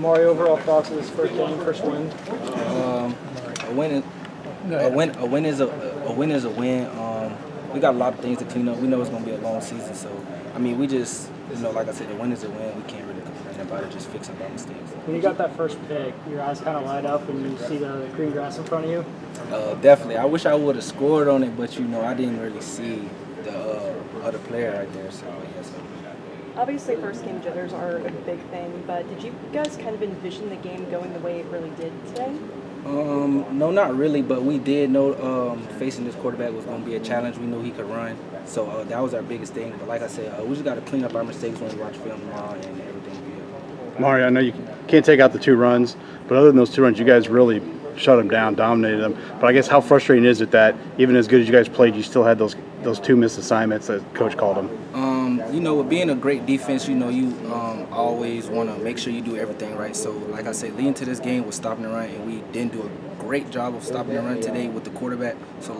Amare, overall thoughts of this first game, first win? A win is a win is a win. We got a lot of things to clean up. We know it's going to be a long season, so I mean, we just like I said, the win is a win. We can't really complain about it. Just fixing our mistakes. When you got that first pick, your eyes kind of light up when you see the green grass in front of you. Definitely. I wish I would have scored on it, but I didn't really see the other player right there. So yes. Obviously, first game jitters are a big thing, but did you guys kind of envision the game going the way it really did today? No, not really, but we did know facing this quarterback was going to be a challenge. We knew he could run, so that was our biggest thing. But like I said, we just got to clean up our mistakes when we watch film tomorrow, and everything will be good. Mario, I know you can't take out the 2 runs, but other than those 2 runs, you guys really shut them down, dominated them. But I guess how frustrating is it that even as good as you guys played, you still had those 2 missed assignments that Coach called them? With being a great defense, you always want to make sure you do everything right. So, like I said, leading to this game was stopping the run, and we didn't do a great job of stopping the run today with the quarterback. So,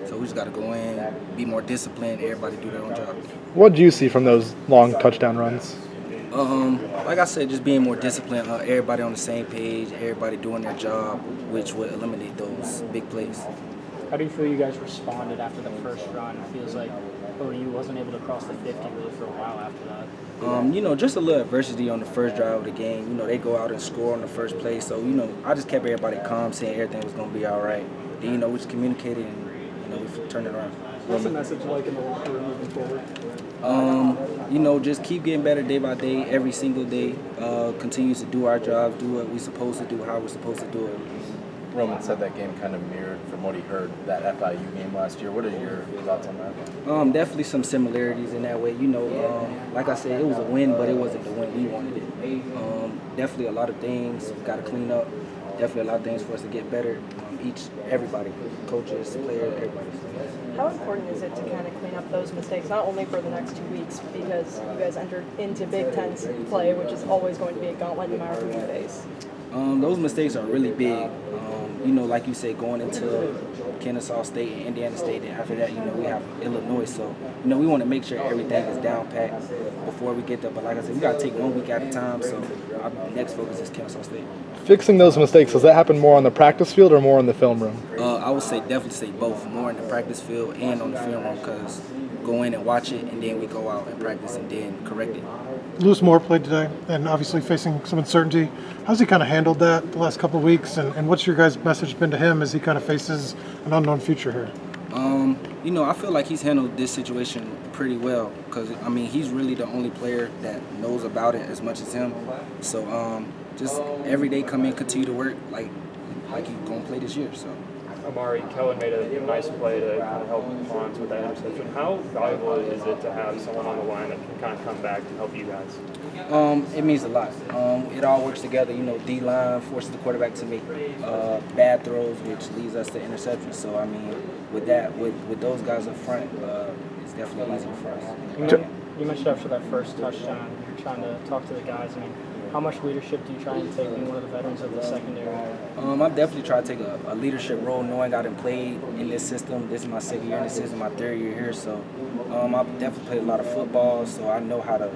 so we just got to go in, be more disciplined, everybody do their own job. What do you see from those long touchdown runs? Like I said, just being more disciplined, everybody on the same page, everybody doing their job, which would eliminate those big plays. How do you feel you guys responded after the first run? It feels like ODU wasn't able to cross the 50 really for a while after that. Just a little adversity on the first drive of the game. They go out and score on the first play. So, I just kept everybody calm, saying everything was going to be all right. Then, we just communicated and, we turned it around. What's the message like in the locker room moving forward? Just keep getting better day by day, every single day. Continue to do our jobs, do what we're supposed to do, how we're supposed to do it. Roman said that game kind of mirrored, from what he heard, that FIU game last year. What are your thoughts on that? Definitely some similarities in that way. Like I said, it was a win, but it wasn't the win we wanted it. Definitely a lot of things got to clean up. Definitely a lot of things for us to get better. Everybody, coaches, players, everybody. How important is it to kind of clean up those mistakes, not only for the next 2 weeks, because you guys entered into Big Ten play, which is always going to be a gauntlet no matter who you face? Those mistakes are really big. Like you said, going into Kennesaw State and Indiana State, and after that, we have Illinois. So, we want to make sure everything is down packed before we get there. But like I said, we got to take 1 week at a time. So, our next focus is Kennesaw State. Fixing those mistakes, does that happen more on the practice field or more in the film room? I would definitely say both, more in the practice field and on the film room, because go in and watch it, and then we go out and practice and then correct it. Lewis Moore played today, and obviously facing some uncertainty. How's he kind of handled that the last couple of weeks, and what's your guys' message been to him as he kind of faces an unknown future here? I feel like he's handled this situation pretty well, because, he's really the only player that knows about it as much as him. So, just every day come in, continue to work like he's going to play this year. So. Amare, Kellen made a nice play to kind of help Hans with that interception. How valuable is it to have someone on the line that can kind of come back and help you guys? It means a lot. It all works together. D-line forces the quarterback to make bad throws, which leads us to interceptions. So, with that, with those guys up front, it's definitely easier for us. You mentioned after that first touchdown, you're trying to talk to the guys. How much leadership do you try and take being one of the veterans of the secondary? I definitely try to take a leadership role, knowing I done played in this system. This is my second year in the system, my third year here. So I've definitely played a lot of football, so I know how to,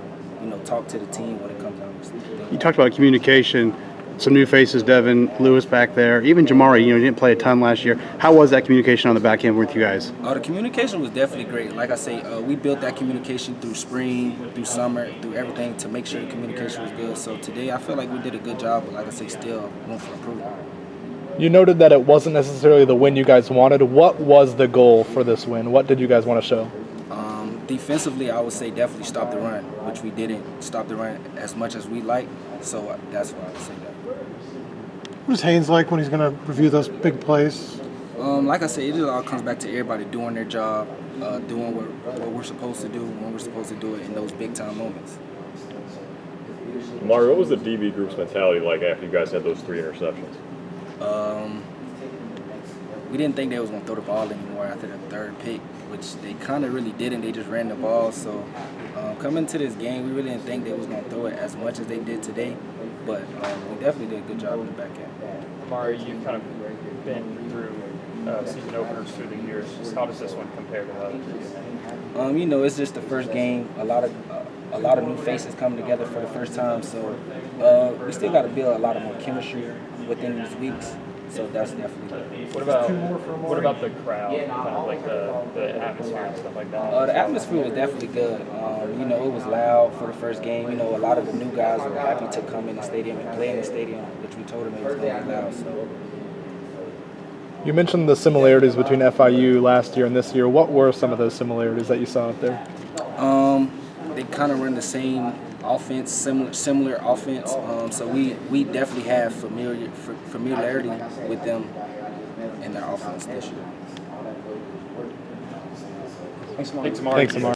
talk to the team when it comes down to things. You talked about communication. Some new faces, Devin, Lewis back there. Even Jamari, didn't play a ton last year. How was that communication on the back end with you guys? The communication was definitely great. Like I say, we built that communication through spring, through summer, through everything to make sure the communication was good. So today I feel like we did a good job, but like I say, still room for improvement. You noted that it wasn't necessarily the win you guys wanted. What was the goal for this win? What did you guys want to show? Defensively, I would say definitely stop the run, which we didn't stop the run as much as we like. So that's why I would say that. What is Haynes like when he's going to review those big plays? Like I said, it just all comes back to everybody doing their job, doing what we're supposed to do when we're supposed to do it in those big-time moments. Mario, what was the DB group's mentality like after you guys had those 3 interceptions? We didn't think they was going to throw the ball anymore after the third pick, which they kind of really didn't. They just ran the ball. So coming to this game, we really didn't think they was going to throw it as much as they did today. But we definitely did a good job in the back end. Amare, you've kind of been through season openers through the years. Just how does this one compare to the other two? It's just the first game. A a lot of new faces coming together for the first time. So we still got to build a lot of more chemistry within these weeks. So that's definitely good. What about the crowd, kind of like the atmosphere and stuff like that? The atmosphere was definitely good. You know, it was loud for the first game. You know, a lot of the new guys were happy to come in the stadium and play in the stadium, which we told them it was going to be loud. So. You mentioned the similarities between FIU last year and this year. What were some of those similarities that you saw out there? They kind of run the same offense, similar offense. So we definitely have familiarity with them in their offense this year. Thanks, Amare. Thanks, Amar.